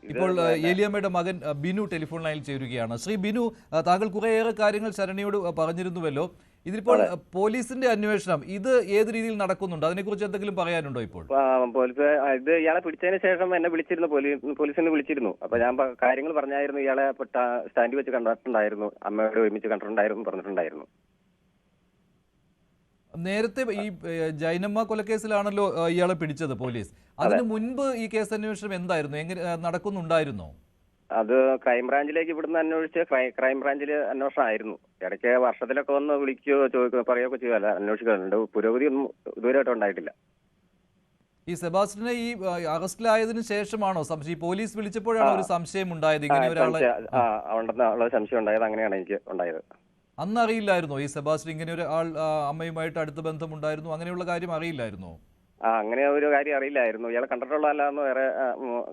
ഇത് ഇപ്പോൾ ഏലിയമ്മയുടെ മകൻ ബിനു ടെലിഫോൺ ലൈനിൽ ചേരുകയാണ്. ശ്രീ ബിനു, താങ്കൾ കുറേയേറെ കാര്യങ്ങൾ ശരണ്യയോട് പറഞ്ഞിരുന്നുവല്ലോ. ഇതിലിപ്പോൾ പോലീസിന്റെ അന്വേഷണം ഇത് ഏത് രീതിയിൽ നടക്കുന്നുണ്ട്? അതിനെക്കുറിച്ച് എന്തെങ്കിലും പറയാനുണ്ടോ ഇപ്പോൾ? പോലീസ് ഇത് ഇയാളെ പിടിച്ചതിന് ശേഷം എന്നെ വിളിച്ചിരുന്നു, പോലീസിനെ വിളിച്ചിരുന്നു. അപ്പൊ ഞാൻ കാര്യങ്ങൾ പറഞ്ഞായിരുന്നു. ഇയാളെ സ്റ്റാൻഡിൽ വെച്ച് കണ്ടിട്ടുണ്ടായിരുന്നു, അമ്മയോട് ഒരുമിച്ച് കണ്ടിട്ടുണ്ടായിരുന്നു പറഞ്ഞിട്ടുണ്ടായിരുന്നു. നേരത്തെ ഈ ജൈനമ്മ കൊലക്കേസിലാണല്ലോ ഇയാളെ പിടിച്ചത് പോലീസ്. അതിനു മുൻപ് ഈ കേസ് അന്വേഷണം എന്തായിരുന്നു, എങ്ങനെ നടക്കുന്നുണ്ടായിരുന്നോ? അത് ക്രൈംബ്രാഞ്ചിലേക്ക് ഇവിടുന്ന് അന്വേഷിച്ച് ക്രൈംബ്രാഞ്ചിൽ അന്വേഷണം ആയിരുന്നു. ഇടയ്ക്ക് വർഷത്തിലൊക്കെ ഒന്ന് വിളിക്കുകയോ ചോദിക്കുകയോ പറയുകയൊക്കെ ചെയ്യുമല്ല, അന്വേഷിക്കുന്നുണ്ട്. പുരോഗതി ഒന്നും ഇതുവരെയായിട്ടും ഉണ്ടായിട്ടില്ല. ഈ സെബാസ്റ്റ്യനെ ഈ അറസ്റ്റിലായതിനു ശേഷമാണോ സംശയം? ഈ പോലീസ് വിളിച്ചപ്പോഴാണോ ഒരു സംശയം ഉണ്ടായത്, ഇങ്ങനെ ഒരാളെ ഉണ്ടെന്നുള്ള സംശയം ഉണ്ടായത്? അങ്ങനെയാണ് എനിക്ക് ഉണ്ടായത്. അന്ന് അറിയില്ലായിരുന്നോ ഈ സെബാസ്റ്റ്യൻ ഇങ്ങനെ ഒരു ആൾ അമ്മയുമായിട്ട് അടുത്ത ബന്ധമുണ്ടായിരുന്നു, അങ്ങനെയുള്ള കാര്യം അറിയില്ലായിരുന്നോ? അങ്ങനെ ഒരു കാര്യം അറിയില്ലായിരുന്നു. ഇയാളെ കണ്ടിട്ടുള്ളതല്ലാന്ന് വേറെ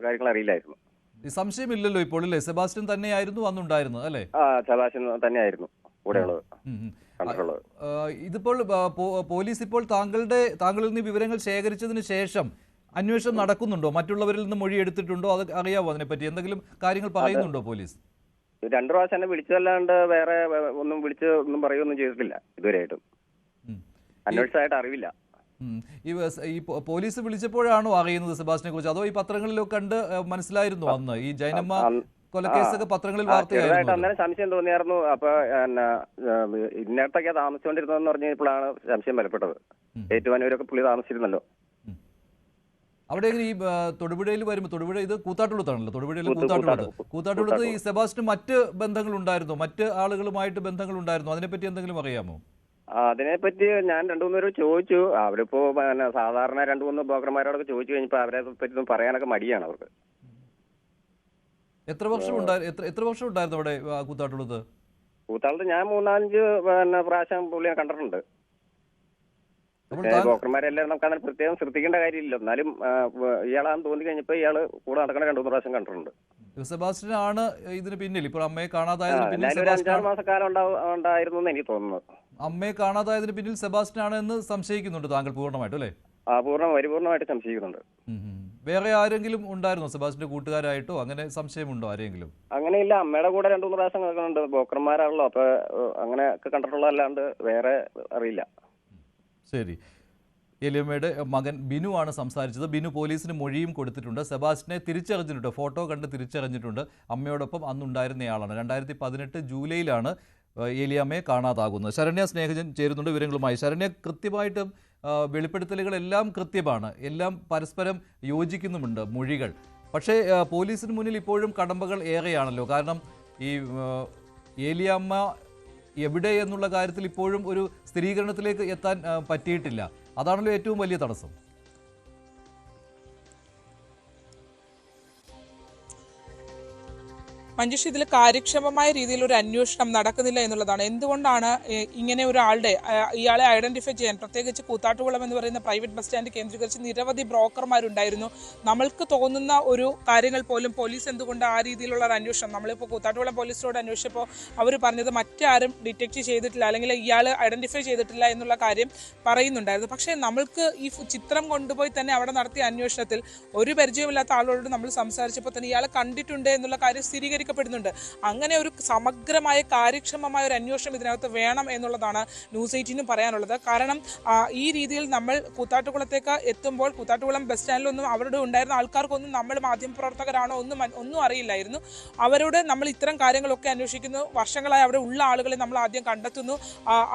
കാര്യങ്ങൾ അറിയില്ലായിരുന്നു. ഈ സംശയമില്ലല്ലോ ഇപ്പോൾ, അല്ലേ? സെബാസ്റ്റ്യൻ തന്നെയായിരുന്നു അന്നുണ്ടായിരുന്നത്, അല്ലേ? സെബാസ്റ്റ്യൻ തന്നെയായിരുന്നു കൂടെയുള്ളത്, കണ്ടിട്ടുള്ളത്. ഇതിപ്പോൾ പോലീസ് ഇപ്പോൾ താങ്കളിൽ നിന്ന് വിവരങ്ങൾ ശേഖരിച്ചതിന് ശേഷം അന്വേഷണം നടക്കുന്നുണ്ടോ? മറ്റുള്ളവരിൽ നിന്ന് മൊഴി എടുത്തിട്ടുണ്ടോ? അത് അറിയാവോ? അതിനെപ്പറ്റി എന്തെങ്കിലും കാര്യങ്ങൾ പറയുന്നുണ്ടോ പോലീസ്? 2 പ്രാവശ്യം എന്നെ വിളിച്ചതല്ലാണ്ട് വേറെ ഒന്നും ഒന്നും പറയുകയൊന്നും ചെയ്തിട്ടില്ല ഇതുവരെയായിട്ടും. അന്വേഷിച്ചതായിട്ട് അറിവില്ല. ഈ പോലീസ് വിളിച്ചപ്പോഴാണോ അറിയുന്നത് സെബാസ്റ്റ്യനെ കുറിച്ച്, അതോ ഈ പത്രങ്ങളിലൊക്കെ കണ്ട് മനസ്സിലായിരുന്നു അന്ന് ഈ ജൈനമ്മ കൊലക്കേസൊക്കെ പത്രങ്ങളിൽ വാർത്തയായിരുന്നു? അന്നേരം സംശയം തോന്നിയായിരുന്നു. അപ്പൊ ഇന്നടത്തൊക്കെയാ താമസിച്ചുകൊണ്ടിരുന്നതെന്ന് പറഞ്ഞപ്പോഴാണ് സംശയം ബലപ്പെട്ടത്. ഏറ്റുമാനൂരൊക്കെ പുള്ളി താമസിച്ചിരുന്നല്ലോ. അവിടെ ഈ തൊടുപുഴയിൽ വരുമ്പോൾ, തൊടുപുഴ ഇത് കൂത്താട്ടുകുളത്താണല്ലോ, തൊടുപുഴയിൽ കൂത്താട്ടുകുളത്ത് ഈ സെബാസ്റ്റ്യന് മറ്റ് ബന്ധങ്ങൾ ഉണ്ടായിരുന്നു, മറ്റ് ആളുകളുമായിട്ട് ബന്ധങ്ങൾ ഉണ്ടായിരുന്നു, അതിനെപ്പറ്റി എന്തെങ്കിലും അറിയാമോ? അതിനെപ്പറ്റി ഞാൻ 2-3 പേര് ചോദിച്ചു. അവരിപ്പോ സാധാരണ 2-3 ബ്രോക്കർമാരോടൊക്കെ ചോദിച്ചു കഴിഞ്ഞപ്പോ അവരെ പറ്റി പറയാനൊക്കെ മടിയാണ് അവർക്ക്. എത്ര വർഷം ഉണ്ടായിരുന്നു അവിടെ കൂത്താട്ടുകുളത്ത്? ഞാൻ 3-4 പ്രാവശ്യം പുള്ളിയെ കണ്ടിട്ടുണ്ട്. ബ്രോക്കർമാരെല്ലാം നമുക്ക് അങ്ങനെ പ്രത്യേകം ശ്രദ്ധിക്കേണ്ട കാര്യമില്ല. എന്നാലും ഇയാളാന്ന് തോന്നി കഴിഞ്ഞപ്പോ ഇയാള് കൂടെ നടക്കണ 2-3 പ്രാവശ്യം കണ്ടിട്ടുണ്ട്. സെബാസ്റ്റ്യൻ ആണ് ഇതിന് പിന്നിൽ, ഇപ്പോൾ അമ്മയെ കാണാതായതിന് പിന്നിൽ 5-6 മാസക്കാലം ഉണ്ടായിരുന്നു എന്ന് എനിക്ക് തോന്നുന്നു. അമ്മയെ കാണാതായതിന് പിന്നിൽ സെബാസ്റ്റ്യൻ ആണ് എന്ന് സംശയിക്കുന്നുണ്ട് താങ്കൾ പൂർണ്ണമായിട്ടും, അല്ലേ? പരിപൂർണമായിട്ട് സംശയിക്കുന്നുണ്ട്. വേറെ ആരെങ്കിലും ഉണ്ടായിരുന്നോ സെബാസ്റ്റ്യന്റെ കൂട്ടുകാരായിട്ടോ? അങ്ങനെ സംശയമുണ്ടോ ആരെങ്കിലും? അങ്ങനെയില്ല. അമ്മയുടെ കൂടെ 2-3 പ്രാവശ്യം കേൾക്കുന്നുണ്ട്. ബ്രോക്കർമാരാണല്ലോ, അപ്പൊ അങ്ങനെയൊക്കെ കണ്ടിട്ടുള്ളതല്ലാണ്ട് വേറെ അറിയില്ല. ശരി. ഏലിയമ്മയുടെ മകൻ ബിനു ആണ് സംസാരിച്ചത്. ബിനു പോലീസിന് മൊഴിയും കൊടുത്തിട്ടുണ്ട്. സെബാസ്റ്റ്യനെ തിരിച്ചറിഞ്ഞിട്ടുണ്ട്, ഫോട്ടോ കണ്ട് തിരിച്ചറിഞ്ഞിട്ടുണ്ട്. അമ്മയോടൊപ്പം അന്നുണ്ടായിരുന്നയാളാണ്. 2018 ജൂലൈയിലാണ് ഏലിയമ്മയെ കാണാതാകുന്നത്. ശരണ്യ സ്നേഹജൻ ചേരുന്നുണ്ട് വിവരങ്ങളുമായി. ശരണ്യ, കൃത്യമായിട്ടും വെളിപ്പെടുത്തലുകളെല്ലാം കൃത്യമാണ്, എല്ലാം പരസ്പരം യോജിക്കുന്നുമുണ്ട് മൊഴികൾ. പക്ഷേ പോലീസിന് മുന്നിൽ ഇപ്പോഴും കടമ്പകൾ ഏറെയാണല്ലോ. കാരണം ഈ ഏലിയമ്മ എവിടെ എന്നുള്ള കാര്യത്തിൽ ഇപ്പോഴും ഒരു സ്ഥിരീകരണത്തിലേക്ക് എത്താൻ പറ്റിയിട്ടില്ല. അതാണല്ലോ ഏറ്റവും വലിയ തടസ്സം. മഞ്ജുഷ്, ഇതിൽ കാര്യക്ഷമമായ രീതിയിൽ ഒരു അന്വേഷണം നടക്കുന്നില്ല എന്നുള്ളതാണ്. എന്തുകൊണ്ടാണ് ഇങ്ങനെ ഒരാളുടെ ഇയാളെ ഐഡന്റിഫൈ ചെയ്യാൻ, പ്രത്യേകിച്ച് കൂത്താട്ടുകുളം എന്ന് പറയുന്ന പ്രൈവറ്റ് ബസ് സ്റ്റാൻഡ് കേന്ദ്രീകരിച്ച് നിരവധി ബ്രോക്കർമാരുണ്ടായിരുന്നു. നമ്മൾക്ക് തോന്നുന്ന ഒരു കാര്യങ്ങൾ പോലും പോലീസ് എന്തുകൊണ്ട് ആ രീതിയിലുള്ള ഒരു അന്വേഷണം, നമ്മളിപ്പോൾ കൂത്താട്ടുകുളം പോലീസിനോട് അന്വേഷിച്ചപ്പോൾ അവർ പറഞ്ഞത് മറ്റാരും ഡിറ്റക്ട് ചെയ്തിട്ടില്ല, അല്ലെങ്കിൽ ഇയാൾ ഐഡന്റിഫൈ ചെയ്തിട്ടില്ല എന്നുള്ള കാര്യം പറയുന്നുണ്ടായിരുന്നു. പക്ഷേ നമ്മൾക്ക് ഈ ചിത്രം കൊണ്ടുപോയി തന്നെ അവിടെ നടത്തിയ അന്വേഷണത്തിൽ ഒരു പരിചയമില്ലാത്ത ആളോട് നമ്മൾ സംസാരിച്ചപ്പോൾ തന്നെ ഇയാളെ കണ്ടിട്ടുണ്ട് എന്നുള്ള കാര്യം സ്ഥിരീകരിക്കപ്പെടുന്നുണ്ട്. അങ്ങനെ ഒരു സമഗ്രമായ കാര്യക്ഷമമായ ഒരു അന്വേഷണം ഇതിനകത്ത് വേണം എന്നുള്ളതാണ് ന്യൂസ് 18 പറയാനുള്ളത്. കാരണം ഈ രീതിയിൽ നമ്മൾ കൂത്താട്ടുകുളത്തേക്ക് എത്തുമ്പോൾ കൂത്താട്ടുകുളം ബസ് സ്റ്റാൻഡിലൊന്നും അവരുടെ ഉണ്ടായിരുന്ന ആൾക്കാർക്കൊന്നും നമ്മൾ മാധ്യമപ്രവർത്തകരാണോ ഒന്നും അറിയില്ലായിരുന്നു. അവരോട് നമ്മൾ ഇത്തരം കാര്യങ്ങളൊക്കെ അന്വേഷിക്കുന്നു. വർഷങ്ങളായി അവിടെ ഉള്ള ആളുകളെ നമ്മൾ ആദ്യം കണ്ടെത്തുന്നു.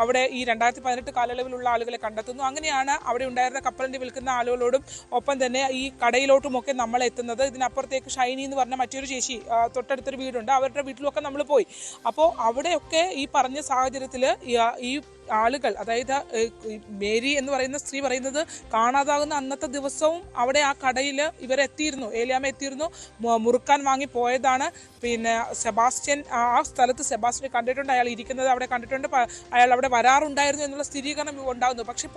അവിടെ ഈ 2018 കാലയളവിലുള്ള ആളുകളെ കണ്ടെത്തുന്നു. അങ്ങനെയാണ് അവിടെ ഉണ്ടായിരുന്ന കപ്പലണ്ടി വിൽക്കുന്ന ആളുകളോടും ഒപ്പം തന്നെ ഈ കടയിലോട്ടുമൊക്കെ നമ്മൾ എത്തുന്നത്. ഇതിനപ്പുറത്തേക്ക് ഷൈനി എന്ന് പറഞ്ഞ മറ്റൊരു ചേച്ചി തൊട്ടടുത്തൊരു വീടുണ്ട്, അവരുടെ വീട്ടിലൊക്കെ നമ്മൾ പോയി. അപ്പോൾ അവിടെയൊക്കെ ഈ പറഞ്ഞ സാഹചര്യത്തിൽ ഈ ആളുകൾ, അതായത് മേരി എന്ന് പറയുന്ന സ്ത്രീ പറയുന്നത് കാണാതാകുന്ന അന്നത്തെ ദിവസവും അവിടെ ആ കടയിൽ ഇവരെത്തിയിരുന്നു, ഏലിയാമ്മ എത്തിയിരുന്നു, മുറുക്കാൻ വാങ്ങി പോയതാണ്. പിന്നെ സെബാസ്റ്റ്യൻ ആ സ്ഥലത്ത് സെബാസ്റ്റ്യനെ കണ്ടിട്ടുണ്ട്, അയാൾ ഇരിക്കുന്നത് അവിടെ കണ്ടിട്ടുണ്ട്, അയാൾ അവിടെ വരാറുണ്ടായിരുന്നു എന്നുള്ള സ്ഥിരീകരണം ഉണ്ടാകുന്നു. പക്ഷേ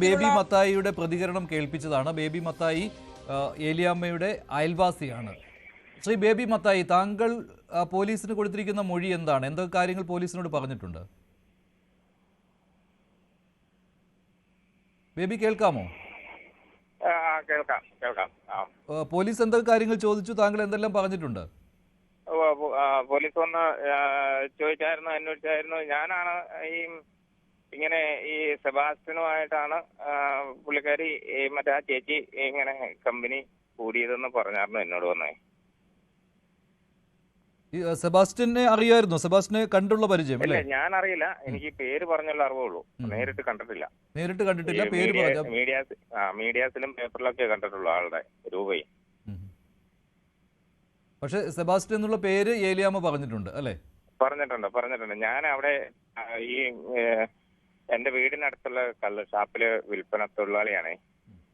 ബേബി മത്തായിയുടെ പ്രതികരണം കേൾപ്പിച്ചതാണ്. ബേബി മത്തായി ഏലിയാമ്മയുടെ അയൽവാസിയാണ്. ശ്രീ ബേബി മത്തായി, താങ്കൾ പോലീസിന് കൊടുത്തിരിക്കുന്ന മൊഴി എന്താണ്? എന്തൊക്കെ കാര്യങ്ങൾ പോലീസിനോട് പറഞ്ഞിട്ടുണ്ട്? ബേബി, കേൾക്കാമോ? കേൾക്കാം കേൾക്കാം. പോലീസ് എന്തൊക്കെ കാര്യങ്ങൾ ചോദിച്ചു, താങ്കൾ എന്തെല്ലാം പറഞ്ഞിട്ടുണ്ട്? പോലീസ് വന്ന് ചോദിച്ചായിരുന്നു, അന്വേഷിച്ചായിരുന്നു. ഞാനാണ് ഇങ്ങനെ ഈ സെബാസ്റ്റ്യനുമായിട്ടാണ് പുള്ളിക്കാരി മറ്റേ ആ ചേച്ചി ഇങ്ങനെ കമ്പനി കൂടിയതെന്ന് പറഞ്ഞായിരുന്നു എന്നോട് വന്നേ. ഈ സെബാസ്റ്റ്യനെ അറിയായിരുന്നു? സെബാസ്റ്റ്യനെ കണ്ടുള്ള പരിചയം ഇല്ല, അല്ലേ? ഞാൻ അറിയില്ല. എനിക്ക് പേര് പറഞ്ഞുള്ള അറിവുള്ളൂ, നേരിട്ട് കണ്ടിട്ടില്ല. നേരിട്ട് കണ്ടിട്ടില്ല, പേര് പറഞ്ഞു. മീഡിയാസിലും പേപ്പറിലൊക്കെ കണ്ടിട്ടുള്ളൂ ആളുടെ രൂപയും. പക്ഷെ സെബാസ്റ്റ്യൻ എന്നുള്ള പേര് ഏലിയാമ്മ പറഞ്ഞിട്ടുണ്ട് അല്ലേ? പറഞ്ഞിട്ടുണ്ട്. ഞാൻ അവിടെ ഈ എന്റെ വീടിനടുത്തുള്ള കള്ള് ഷാപ്പില് വിൽപ്പന തൊഴിലാളിയാണേ.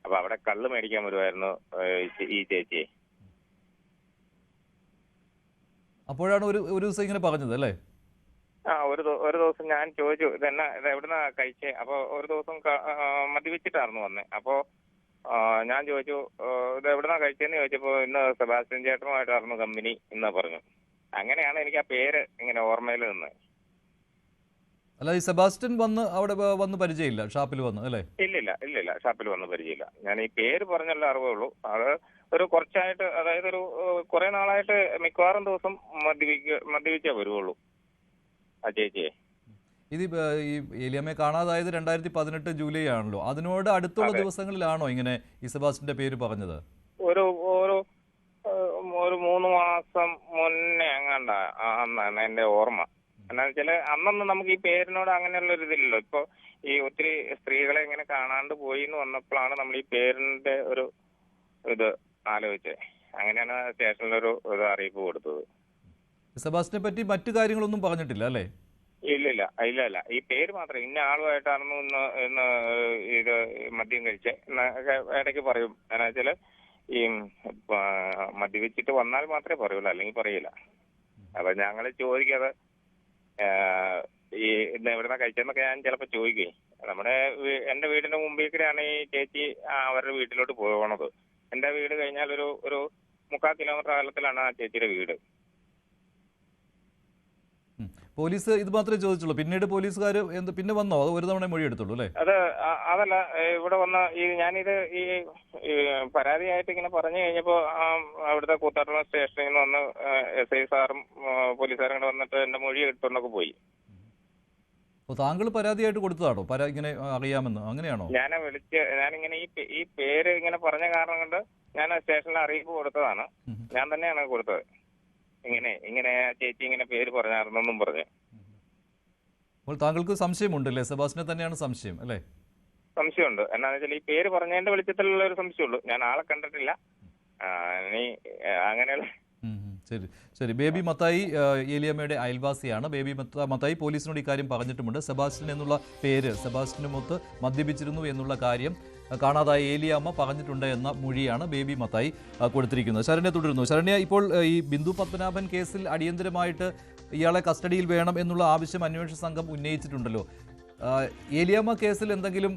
അപ്പൊ അവിടെ കള്ള് മേടിക്കാൻ വരുമായിരുന്നു ഈ ചേച്ചി. അപ്പോഴാണ് ഒരു ദിവസം ഇങ്ങനെ പറഞ്ഞത് അല്ലേ? ഒരു ദിവസം ഞാൻ ചോദിച്ചു ഇത് എവിടുന്നാ കഴിച്ചേ. അപ്പൊ ഒരു ദിവസം മദ്യപിച്ചിട്ടായിരുന്നു വന്നേ. അപ്പോ ഞാൻ ചോദിച്ചു ഇത് എവിടുന്നാ കഴിച്ചതെന്ന് ചോദിച്ചപ്പോ ഇന്ന് സെബാസ്റ്റ്യൻ ചേട്ടനുമായിട്ടായിരുന്നു കമ്പനി എന്ന് പറഞ്ഞു. അങ്ങനെയാണ് എനിക്ക് ആ പേര് ഇങ്ങനെ ഓർമ്മയിൽ നിന്നത്. അല്ല, ഈ സെബാസ്റ്റ്യൻ അവിടെ വന്ന് പരിചയമില്ല, ഷാപ്പിൽ വന്ന് അല്ലേ? ഇല്ലില്ല, ഷാപ്പിൽ വന്ന് പരിചയമില്ല. ഞാൻ ഈ പേര് പറഞ്ഞുള്ള അറിവേ ഉള്ളൂ. അത് ഒരു കുറച്ചായിട്ട്, അതായത് ഒരു കുറെ നാളായിട്ട് മിക്കവാറും ദിവസം മദ്യപിച്ചേ വരുവുള്ളൂ ആ ചേച്ചിയെ. ഇത് ഈ ഏലിയാമ്മയെ കാണാതായത് 2018 ജൂലൈ ആണല്ലോ. അതിനോട് അടുത്തുള്ള ദിവസങ്ങളിലാണോ ഇങ്ങനെ ഈ സെബാസ്റ്റ്യന്റെ പേര് പറഞ്ഞത്? ഒരു 3 മാസം മുന്നേ എങ്ങാണ്ടാണ് എന്റെ ഓർമ്മ. എന്താണെന്ന് വെച്ചാല് അന്നൊന്നും നമുക്ക് ഈ പേരിനോട് അങ്ങനെയുള്ള ഒരു ഇതില്ലല്ലോ. ഇപ്പൊ ഈ ഒത്തിരി സ്ത്രീകളെ ഇങ്ങനെ കാണാണ്ട് പോയി എന്ന് വന്നപ്പോഴാണ് നമ്മൾ ഈ പേരിന്റെ ഒരു ഇത് ആലോചിച്ചത്. അങ്ങനെയാണ് സ്റ്റേഷനിലൊരു അറിയിപ്പ് കൊടുത്തത്. സെബാസ്റ്റ്യനെ പറ്റി മറ്റു കാര്യങ്ങളൊന്നും പറഞ്ഞിട്ടില്ല അല്ലേ? ഇല്ല. ഈ പേര് മാത്രം ഇന്ന ആളുമായിട്ടായിരുന്നു ഇന്ന് ഇത് മദ്യം കഴിച്ചേ ഇടയ്ക്ക് പറയും. എന്നാ വെച്ചാല് ഈ മദ്യപിച്ചിട്ട് വന്നാൽ മാത്രമേ പറയുള്ളൂ, അല്ലെങ്കിൽ പറയില്ല. അപ്പൊ ഞങ്ങള് ചോദിക്കാതെ ഈ ഇന്ന് എവിടുന്ന കഴിച്ചെന്നൊക്കെ ഞാൻ ചിലപ്പോ ചോദിക്കേ. എന്റെ വീടിന്റെ മുമ്പിൽ കൂടെയാണ് ഈ ചേച്ചി അവരുടെ വീട്ടിലോട്ട് പോകണത്. എന്റെ വീട് കഴിഞ്ഞാൽ ഒരു 3/4 കിലോമീറ്റർ അകലത്തിലാണ് ആ ചേച്ചിയുടെ വീട്. പോലീസ് ഇത് മാത്രമേ ചോദിച്ചുള്ളൂ? പിന്നീട് പോലീസുകാർ പിന്നെ വന്നോ? അത് ഒരു തവണ മൊഴി എടുത്തുള്ളൂ അല്ലേ? അതല്ല, ഇവിടെ വന്ന ഞാനിത് ഈ പരാതിയായിട്ട് ഇങ്ങനെ പറഞ്ഞു കഴിഞ്ഞപ്പോ അവിടുത്തെ കൂത്താട്ടുള്ള സ്റ്റേഷനിൽ നിന്ന് വന്ന് SI സാറും പോലീസുകാരും കൂടെ വന്നിട്ട് എന്റെ മൊഴി എടുത്തുകൊണ്ടൊക്കെ പോയി. താങ്കൾ പരാതിയായിട്ട് കൊടുത്തതാണോ? ഇങ്ങനെ അറിയാമെന്ന് അങ്ങനെയാണോ? ഞാനിങ്ങനെ ഈ പേര് ഇങ്ങനെ പറഞ്ഞ കാരണം കൊണ്ട് ഞാൻ സ്റ്റേഷനിൽ അറിയിപ്പ് കൊടുത്തതാണ്. ഞാൻ തന്നെയാണ് കൊടുത്തത്. ഇങ്ങനെ ചേച്ചി ഇങ്ങനെ പേര് പറഞ്ഞായിരുന്നെന്നും പറഞ്ഞു. അപ്പോൾ താങ്കൾക്ക് സംശയമുണ്ടല്ലേ? സെബാസ്റ്റ്യനെ തന്നെയാണ് സംശയം അല്ലേ? സംശയമുണ്ട്. എന്നാന്ന് വെച്ചാൽ ഈ പേര് പറഞ്ഞതിന്റെ വെളിച്ചത്തിലുള്ള ഒരു സംശയമുള്ളൂ. ഞാൻ ആളെ കണ്ടിട്ടില്ല. അങ്ങനെയുള്ള ശരി. ബേബി മത്തായി ഏലിയാമ്മയുടെ അയൽവാസിയാണ്. ബേബി മത്തായി പോലീസിനോട് ഇക്കാര്യം പറഞ്ഞിട്ടുമുണ്ട്. സെബാസ്റ്റ്യൻ എന്നുള്ള പേര് സെബാസ്റ്റ്യനുമൊത്ത് മദ്യപിച്ചിരുന്നു എന്നുള്ള കാര്യം കാണാതായ ഏലിയാമ്മ പറഞ്ഞിട്ടുണ്ട് എന്ന മൊഴിയാണ് ബേബി മത്തായി കൊടുത്തിരിക്കുന്നത്. ശരണ്യ തുടരുന്നു. ശരണ്യ, ഇപ്പോൾ ഈ ബിന്ദു പത്മനാഭൻ കേസിൽ അടിയന്തരമായിട്ട് ഇയാളെ കസ്റ്റഡിയിൽ വേണം എന്നുള്ള ആവശ്യം അന്വേഷണ സംഘം ഉന്നയിച്ചിട്ടുണ്ടല്ലോ. ഏലിയാമ്മ കേസിൽ എന്തെങ്കിലും